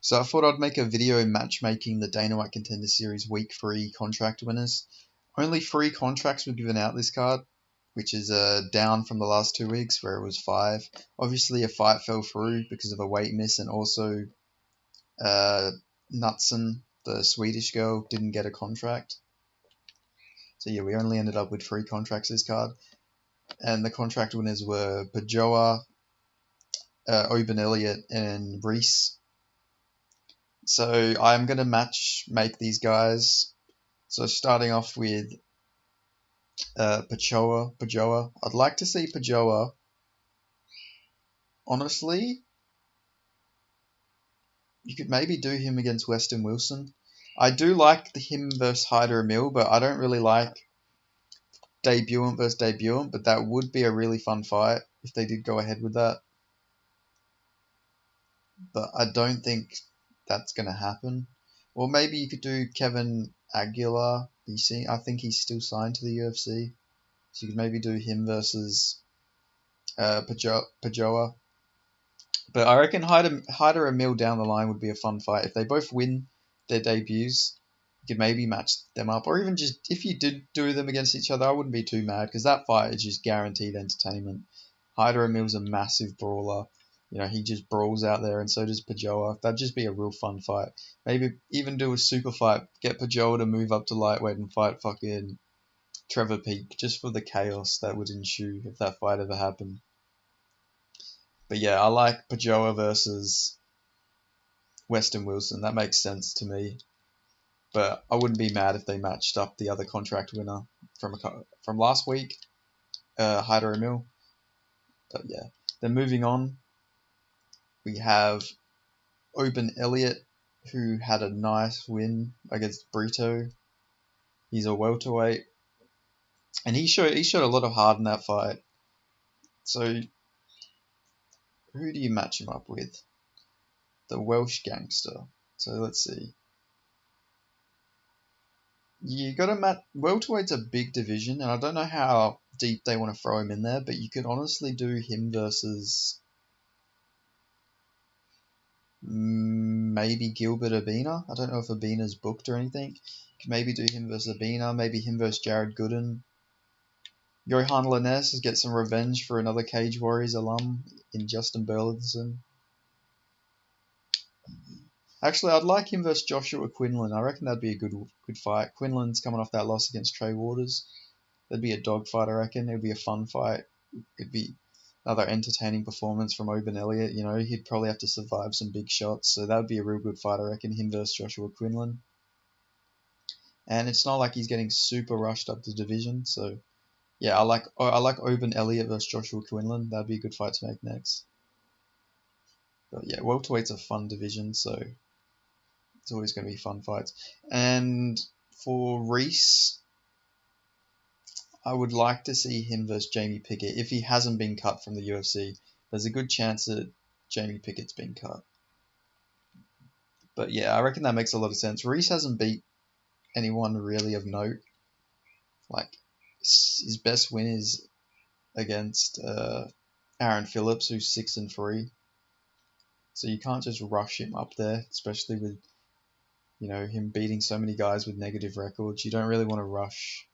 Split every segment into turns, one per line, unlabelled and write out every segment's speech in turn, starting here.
So I thought I'd make a video matchmaking the Dana White Contender Series Week 3 contract winners. Only 3 contracts were given out this card, which is down from the last 2 weeks where it was 5. Obviously a fight fell through because of a weight miss, and also Knutson, the Swedish girl, didn't get a contract. So yeah, we only ended up with 3 contracts this card. And the contract winners were Pajoa, Oben Elliott, and Reese. So I'm going to make these guys. So starting off with Pajoa. I'd like to see Pajoa. Honestly, you could maybe do him against Weston Wilson. I do like him versus Hyder Emil, but I don't really like debutant versus debutant, but that would be a really fun fight if they did go ahead with that. But I don't think that's going to happen. Or maybe you could do Kevin Aguilar. I think he's still signed to the UFC. So you could maybe do him versus Pajoa. But I reckon Hyder Emil down the line would be a fun fight. If they both win their debuts, you could maybe match them up. Or even just, if you did do them against each other, I wouldn't be too mad, because that fight is just guaranteed entertainment. Hyder Emil's a massive brawler. You know, he just brawls out there, and so does Pajoa. That'd just be a real fun fight. Maybe even do a super fight. Get Pajoa to move up to lightweight and fight fucking Trevor Peek, just for the chaos that would ensue if that fight ever happened. But yeah, I like Pajoa versus Weston Wilson. That makes sense to me. But I wouldn't be mad if they matched up the other contract winner from last week, Hyder Emil. But yeah, then moving on, we have Oben Elliott, who had a nice win against Brito. He's a welterweight, and he showed a lot of heart in that fight. So who do you match him up with? The Welsh gangster. So let's see. You got to match. Welterweight's a big division, and I don't know how deep they want to throw him in there, but you could honestly do him versus maybe Gilbert Urbina. I don't know if Urbina's booked or anything. You could maybe do him versus Urbina, maybe him versus Jared Gooden. Johan Lainez has get some revenge for another Cage Warriors alum in Justin Burleson. Actually, I'd like him versus Joshua Quinlan. I reckon that'd be a good fight. Quinlan's coming off that loss against Trey Waters. That'd be a dog fight, I reckon. It'd be a fun fight. It'd be another entertaining performance from Oben Elliott. You know, he'd probably have to survive some big shots, so that would be a real good fight, I reckon. Him versus Joshua Quinlan. And it's not like he's getting super rushed up the division, so yeah, I like Oben Elliott versus Joshua Quinlan. That'd be a good fight to make next. But yeah, welterweight's a fun division, so it's always going to be fun fights. And for Reese, I would like to see him versus Jamie Pickett. If he hasn't been cut from the UFC, there's a good chance that Jamie Pickett's been cut. But yeah, I reckon that makes a lot of sense. Reese hasn't beat anyone really of note. Like, his best win is against Aaron Phillips, who's 6-3. So you can't just rush him up there, especially with, you know, him beating so many guys with negative records. You don't really want to rush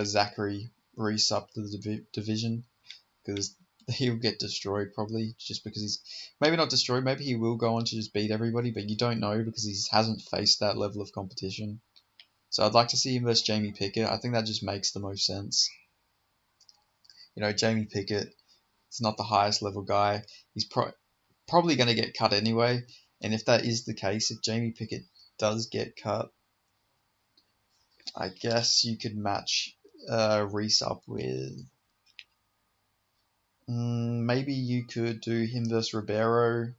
Zachary Reese up to the division, because he'll get destroyed probably, just because he's maybe not destroyed. Maybe he will go on to just beat everybody, but you don't know because he hasn't faced that level of competition. So I'd like to see him versus Jamie Pickett. I think that just makes the most sense. You know, Jamie Pickett is not the highest level guy. He's probably going to get cut anyway. And if that is the case, if Jamie Pickett does get cut, I guess you could match Reese up with... maybe you could do him versus Ribeiro.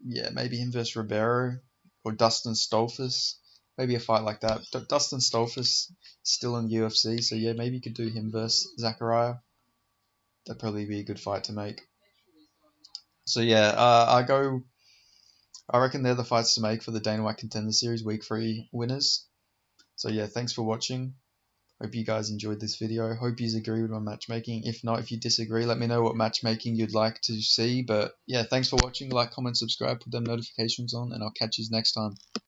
Yeah, maybe him versus Ribeiro. Or Dustin Stolfus. Maybe a fight like that. Dustin Stolfus still in UFC, so yeah, maybe you could do him versus Zachariah. That'd probably be a good fight to make. So yeah, I reckon they're the fights to make for the Dana White Contender Series Week 3 winners. So yeah, thanks for watching. Hope you guys enjoyed this video. Hope you agree with my matchmaking. If not, if you disagree, let me know what matchmaking you'd like to see. But yeah, thanks for watching. Like, comment, subscribe, put them notifications on, and I'll catch you next time.